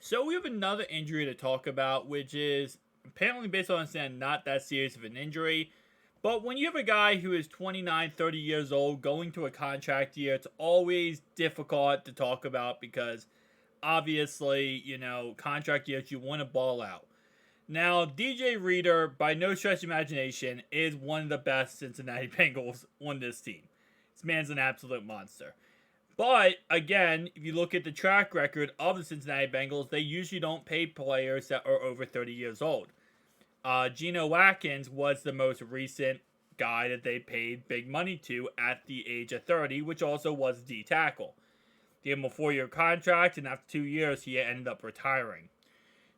So we have another injury to talk about, which is apparently based on understanding not that serious of an injury. But when you have a guy who is 29, 30 years old going to a contract year, it's always difficult to talk about because obviously, contract years, you want to ball out. Now, DJ Reader, by no stretch of imagination, is one of the best Cincinnati Bengals on this team. This man's an absolute monster. But again, if you look at the track record of the Cincinnati Bengals, they usually don't pay players that are over 30 years old. Geno Watkins was the most recent guy that they paid big money to at the age of 30, which also was D tackle. They gave him a 4-year contract, and after 2 years, he ended up retiring.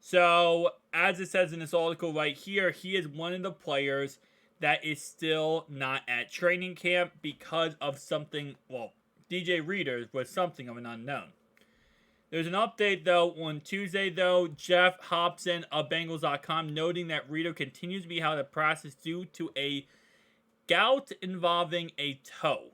So, as it says in this article right here, he is one of the players that is still not at training camp because of something, well, DJ Reader was something of an unknown. There's an update, though, on Tuesday, though. Jeff Hobson of Bengals.com noting that Reader continues to be held at practice due to a gout involving a toe.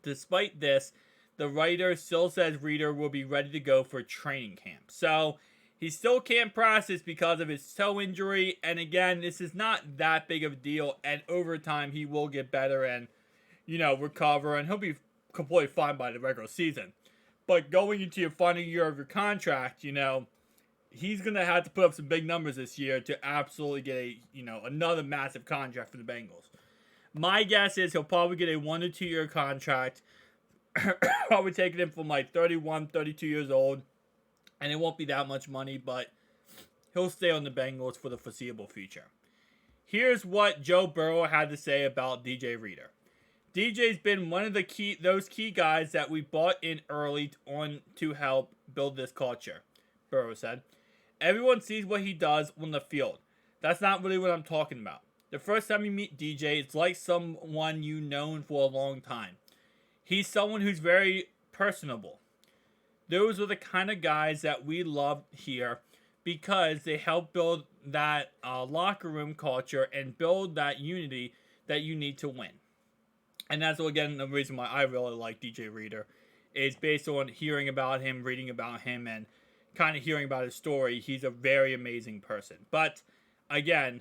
Despite this, the writer still says Reader will be ready to go for training camp. So, he still can't practice because of his toe injury. And again, this is not that big of a deal. And over time, he will get better and, recover. And he'll be completely fine by the regular season. But going into your final year of your contract, he's going to have to put up some big numbers this year to absolutely get another massive contract for the Bengals. My guess is he'll probably get a 1 to 2 year contract. Probably taking him from like 31, 32 years old. And it won't be that much money, but he'll stay on the Bengals for the foreseeable future. Here's what Joe Burrow had to say about DJ Reader. DJ's been one of those key guys that we brought in early on to help build this culture, Burrow said. Everyone sees what he does on the field. That's not really what I'm talking about. The first time you meet DJ, it's like someone you've known for a long time. He's someone who's very personable. Those are the kind of guys that we love here because they help build that locker room culture and build that unity that you need to win. And that's, again, the reason why I really like DJ Reader is based on hearing about him, reading about him, and kind of hearing about his story. He's a very amazing person. But, again,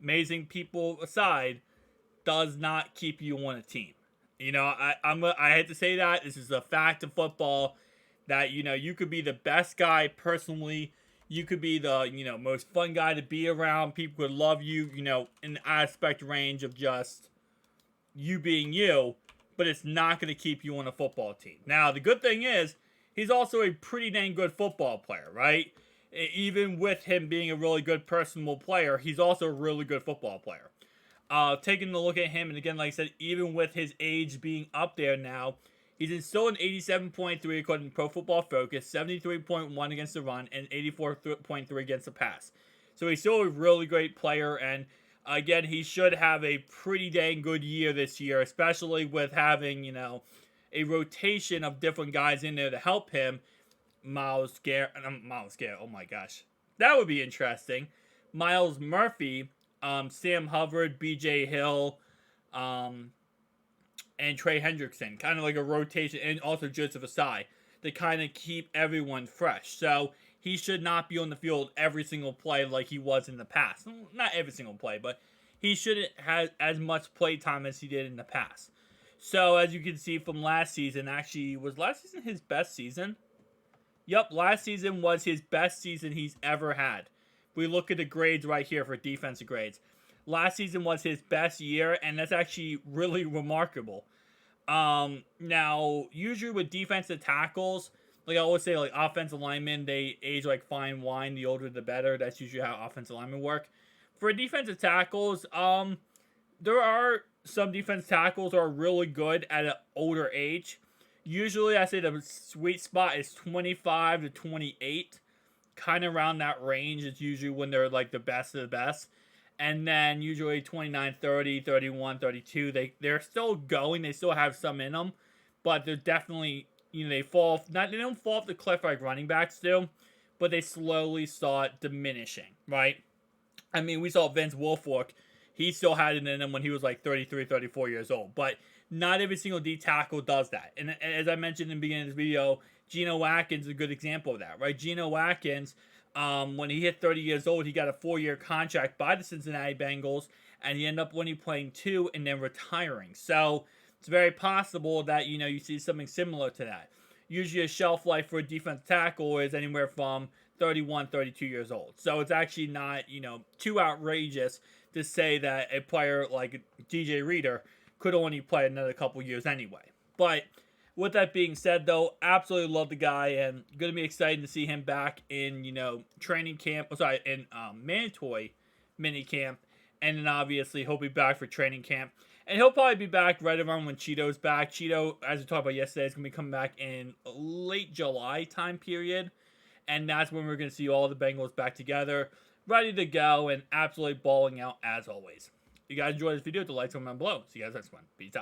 amazing people aside, does not keep you on a team. I hate to say that. This is a fact of football that, you could be the best guy personally. You could be the, most fun guy to be around. People could love you, in the aspect range of just you being you, but it's not going to keep you on a football team. Now, the good thing is, he's also a pretty dang good football player, right? Even with him being a really good personal player, he's also a really good football player. Taking a look at him, and again, like I said, even with his age being up there now, he's still an 87.3 according to Pro Football Focus, 73.1 against the run, and 84.3 against the pass. So he's still a really great player, and again, he should have a pretty dang good year this year, especially with having, a rotation of different guys in there to help him. Miles Garrett, oh my gosh. That would be interesting. Miles Murphy, Sam Hubbard, BJ Hill, and Trey Hendrickson. Kind of like a rotation, and also Joseph Asai to kind of keep everyone fresh. So he should not be on the field every single play like he was in the past. Not every single play, but he shouldn't have as much play time as he did in the past. So as you can see from last season, actually, was last season his best season? Yep, last season was his best season he's ever had. We look at the grades right here for defensive grades. Last season was his best year, and that's actually really remarkable. Now, usually with defensive tackles, like I always say, like offensive linemen, they age like fine wine. The older, the better. That's usually how offensive linemen work. For defensive tackles, there are some defensive tackles are really good at an older age. Usually, I say the sweet spot is 25 to 28. Kind of around that range is usually when they're like the best of the best. And then usually 29, 30, 31, 32, they're still going. They still have some in them. But they're definitely, they don't fall off the cliff like running backs do. But they slowly start diminishing, right? I mean, we saw Vince Wilfork. He still had it in him when he was like 33, 34 years old. But not every single D tackle does that. And as I mentioned in the beginning of this video, Geno Atkins is a good example of that, right? Geno Atkins, when he hit 30 years old, he got a 4-year contract by the Cincinnati Bengals, and he ended up only playing 2 and then retiring. So it's very possible that, you see something similar to that. Usually a shelf life for a defensive tackle is anywhere from 31, 32 years old. So it's actually not, too outrageous to say that a player like DJ Reader could only play another couple years anyway. But with that being said, though, absolutely love the guy, and going to be excited to see him back in, training camp. In mandatory mini camp, and then obviously he'll be back for training camp. And he'll probably be back right around when Cheeto's back. Cheeto, as we talked about yesterday, is going to be coming back in late July time period. And that's when we're going to see all the Bengals back together, ready to go, and absolutely balling out as always. If you guys enjoyed this video, hit the like, comment below. See you guys next one. Peace out.